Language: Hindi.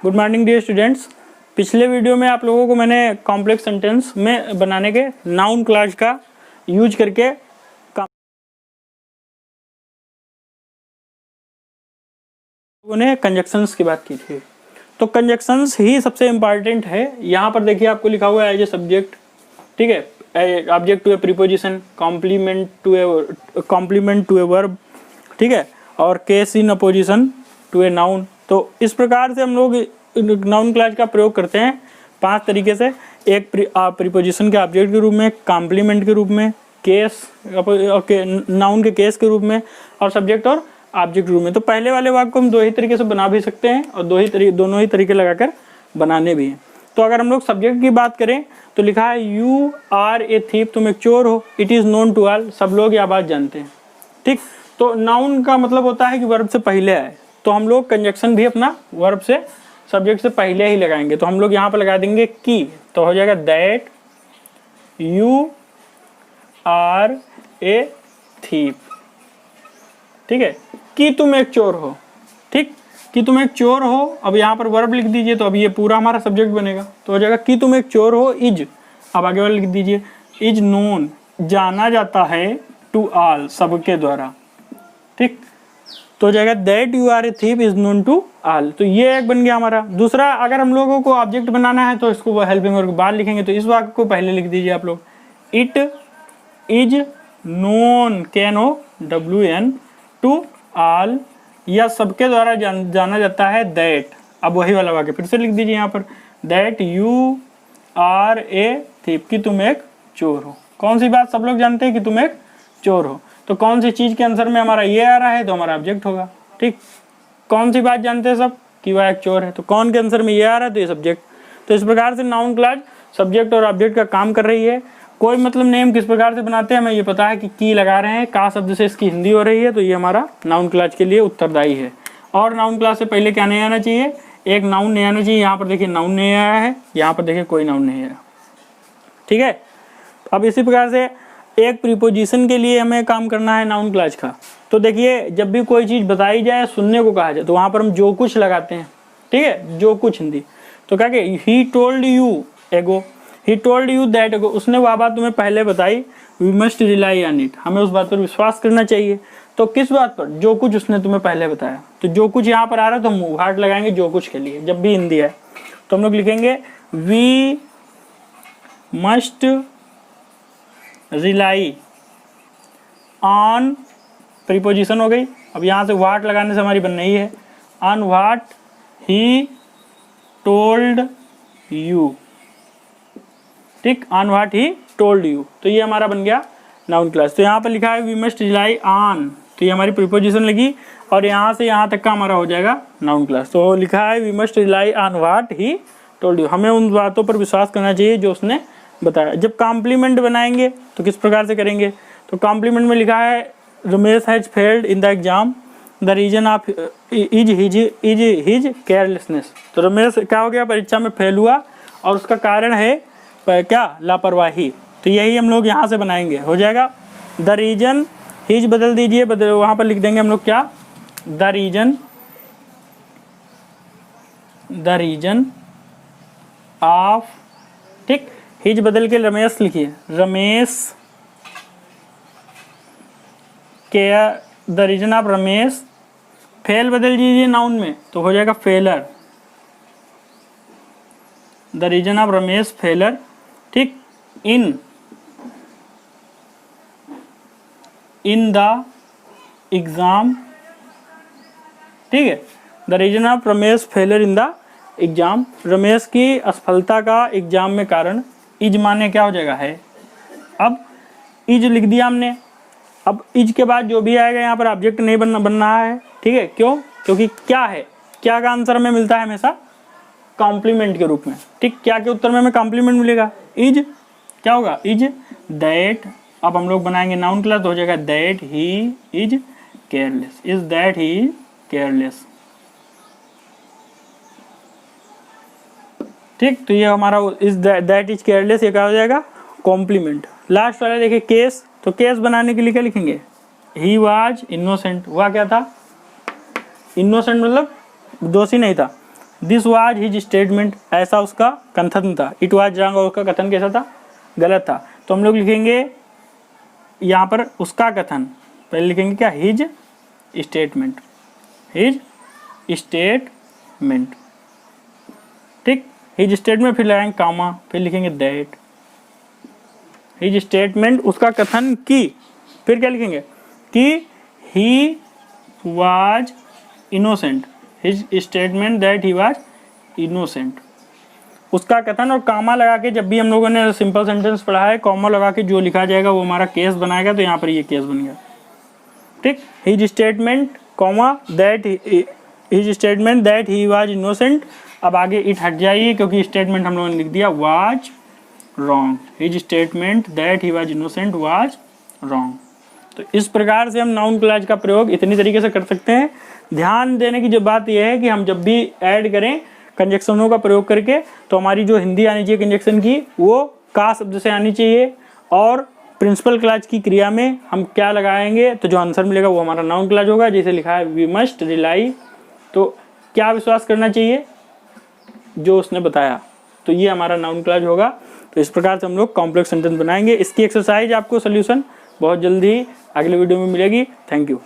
Good morning dear students. पिछले वीडियो में आप लोगों को मैंने कॉम्प्लेक्स सेंटेंस में बनाने के नाउन क्लॉज का यूज करके उन्हें कंजक्शंस की बात की थी। तो कंजक्शंस ही सबसे इम्पॉर्टेंट है। यहाँ पर देखिए आपको लिखा हुआ है एज ए सब्जेक्ट, ठीक है, object to a preposition, complement to a verb, ठीक है, और case in apposition to a noun. तो इस प्रकार से हम लोग नाउन क्लॉज का प्रयोग करते हैं 5 तरीके से। एक प्रीपोजिशन के ऑब्जेक्ट के रूप में, कॉम्प्लीमेंट के रूप में, केस नाउन के केस के रूप में, और सब्जेक्ट और ऑब्जेक्ट रूप में। तो पहले वाले वाक्य को हम 2 ही तरीके से बना भी सकते हैं और दोनों ही तरीके लगाकर बनाने भी हैं। तो अगर हम लोग सब्जेक्ट की बात करें तो लिखा है यू आर ए थीप, तुम एक चोर हो। It is known to all, सब लोग यह बात जानते हैं, ठीक। तो नाउन का मतलब होता है कि वर्ब से पहले आए, तो हम लोग कंजक्शन भी अपना वर्ब से सब्जेक्ट से पहले ही लगाएंगे। तो हम लोग यहाँ पर लगा देंगे की, तो हो जाएगा that you are a thief, ठीक है, कि तुम एक चोर हो, ठीक, कि तुम एक चोर हो। अब यहाँ पर वर्ब लिख दीजिए, तो अब ये पूरा हमारा सब्जेक्ट बनेगा। तो हो जाएगा कि तुम एक चोर हो, इज, अब आगे वाला लिख दीजिए, इज नोन, जाना जाता है, टू ऑल, सबके द्वारा, ठीक। तो हो जाएगा that you are a thief is known to all. तो ये एक बन गया हमारा। दूसरा, अगर हम लोगों को ऑब्जेक्ट बनाना है तो इसको हेल्पिंग वर्ब के बाद लिखेंगे। तो इस वाक्य को पहले लिख दीजिए आप लोग, it is known, KNOWN, to all, या सबके द्वारा जाना जाता है, दैट। अब वही वाला वाक्य फिर से लिख दीजिए यहाँ पर, that you are a thief, कि तुम एक चोर हो। कौन सी बात सब लोग जानते हैं कि तुम एक चोर हो। तो कौन सी चीज़ के आंसर में हमारा ये आ रहा है तो हमारा ऑब्जेक्ट होगा, ठीक। कौन सी बात जानते हैं सब कि वह एक चोर है, तो कौन के आंसर में ये आ रहा है तो ये सब्जेक्ट। तो इस प्रकार से नाउन क्लॉज सब्जेक्ट और ऑब्जेक्ट का काम कर रही है। कोई मतलब नेम किस प्रकार से बनाते हैं हमें ये पता है कि की लगा रहे हैं, का शब्द से इसकी हिंदी हो रही है, तो ये हमारा नाउन क्लॉज के लिए उत्तरदायी है। और नाउन क्लॉज से पहले क्या नहीं आना चाहिए, एक नाउन नहीं आना चाहिए। यहाँ पर देखिए नाउन नहीं आया है, यहाँ पर देखिए कोई नाउन नहीं आया, ठीक है। अब इसी प्रकार से एक प्रीपोजिशन के लिए हमें काम करना है नाउन क्लॉज का। तो देखिए जब भी कोई चीज़ बताई जाए, सुनने को कहा जाए, तो वहाँ पर हम जो कुछ लगाते हैं, ठीक है, जो कुछ हिंदी। तो क्या कि ही टोल्ड यू एगो, ही टोल्ड यू दैट एगो, उसने वह बात तुम्हें पहले बताई, we must rely on it, हमें उस बात पर विश्वास करना चाहिए। तो किस बात पर, जो कुछ उसने तुम्हें पहले बताया। तो जो कुछ यहाँ पर आ रहा है तो हम हार्ट लगाएंगे जो कुछ के लिए, जब भी हिंदी है तो हम लोग लिखेंगे we must rely on, preposition हो गई। अब यहाँ से व्हाट लगाने से हमारी बन रही है, on what he told you, ठीक, on what he told you. तो ये हमारा बन गया नाउन क्लॉज। तो यहाँ पर लिखा है वी मस्ट रिलाई ऑन, तो ये हमारी प्रीपोजिशन लगी, और यहाँ से यहाँ तक का हमारा हो जाएगा नाउन क्लॉज। तो लिखा है we must rely on what he told you, हमें उन बातों पर विश्वास करना चाहिए जो उसने बताया। जब कॉम्प्लीमेंट बनाएंगे तो किस प्रकार से करेंगे, तो कॉम्प्लीमेंट में लिखा है Ramesh has failed in the exam, the reason of is his carelessness. तो रमेश क्या हो गया, परीक्षा में फेल हुआ और उसका कारण है क्या, लापरवाही। तो यही हम लोग यहाँ से बनाएंगे, हो जाएगा द रीजन, हिज बदल दीजिए, वहाँ पर लिख देंगे हम लोग क्या, द रीजन ऑफ, ठीक, हिज बदल के रमेश लिखिए, रमेश के, the reason of Ramesh, fail बदल दीजिए नाउन में तो हो जाएगा failure, the reason of Ramesh failure, ठीक, इन द एग्जाम, ठीक है, the reason of Ramesh failure in the exam, Ramesh की असफलता का एग्जाम में कारण। इज माने क्या हो जाएगा है, अब इज लिख दिया हमने। अब इज के बाद जो भी आएगा यहाँ पर ऑब्जेक्ट नहीं बन रहा है, ठीक है, क्यों, क्योंकि क्या है, क्या का आंसर हमें मिलता है हमेशा कॉम्प्लीमेंट के रूप में, ठीक, क्या के उत्तर में हमें कॉम्प्लीमेंट मिलेगा, इज क्या होगा, इज दैट। अब हम लोग बनाएंगे नाउन क्लॉज, तो हो जाएगा that he is careless, is that he is careless, ठीक। तो ये हमारा इज दैट इज केयरलेस, ये क्या हो जाएगा कॉम्प्लीमेंट। लास्ट वाला देखिए केस, तो केस बनाने के लिए क्या लिखेंगे, ही वाज इनोसेंट, वह क्या था, इनोसेंट मतलब दोषी नहीं था, दिस वाज हिज स्टेटमेंट, ऐसा उसका कथन था। इट वाज रॉन्ग, और उसका कथन कैसा था, गलत था। तो हम लोग लिखेंगे यहाँ पर उसका कथन, पहले लिखेंगे क्या, हिज स्टेटमेंट, हिज स्टेटमेंट, ठीक, हिज स्टेटमेंट, फिर लगाएंगे कामा, फिर लिखेंगे दैट, हिज स्टेटमेंट, उसका कथन की, फिर क्या लिखेंगे कि he was innocent, his statement that he was innocent, उसका कथन, और कामा लगा के, जब भी हम लोगों ने सिंपल सेंटेंस पढ़ा है, कॉमा लगा के जो लिखा जाएगा वो हमारा केस बनाएगा, तो यहाँ पर ये केस बन गया, ठीक। His statement comma that, his statement that he was innocent, अब आगे इट हट जाइए क्योंकि स्टेटमेंट हम लोगों ने लिख दिया was wrong, his statement that he was innocent was wrong. तो इस प्रकार से हम नाउन क्लॉज का प्रयोग इतनी तरीके से कर सकते हैं। ध्यान देने की जो बात यह है कि हम जब भी ऐड करें कंजक्शनों का प्रयोग करके, तो हमारी जो हिंदी आनी चाहिए कंजक्शन की, वो का शब्द से आनी चाहिए, और प्रिंसिपल क्लॉज की क्रिया में हम क्या लगाएंगे, तो जो आंसर मिलेगा वो हमारा नाउन क्लॉज होगा। जैसे लिखा है वी मस्ट रिलाई, तो क्या विश्वास करना चाहिए, जो उसने बताया, तो ये हमारा नाउन क्लॉज होगा। तो इस प्रकार से हम लोग कॉम्प्लेक्स सेंटेंस बनाएंगे। इसकी एक्सरसाइज आपको सोल्यूशन बहुत जल्दी अगले वीडियो में मिलेगी। Thank you.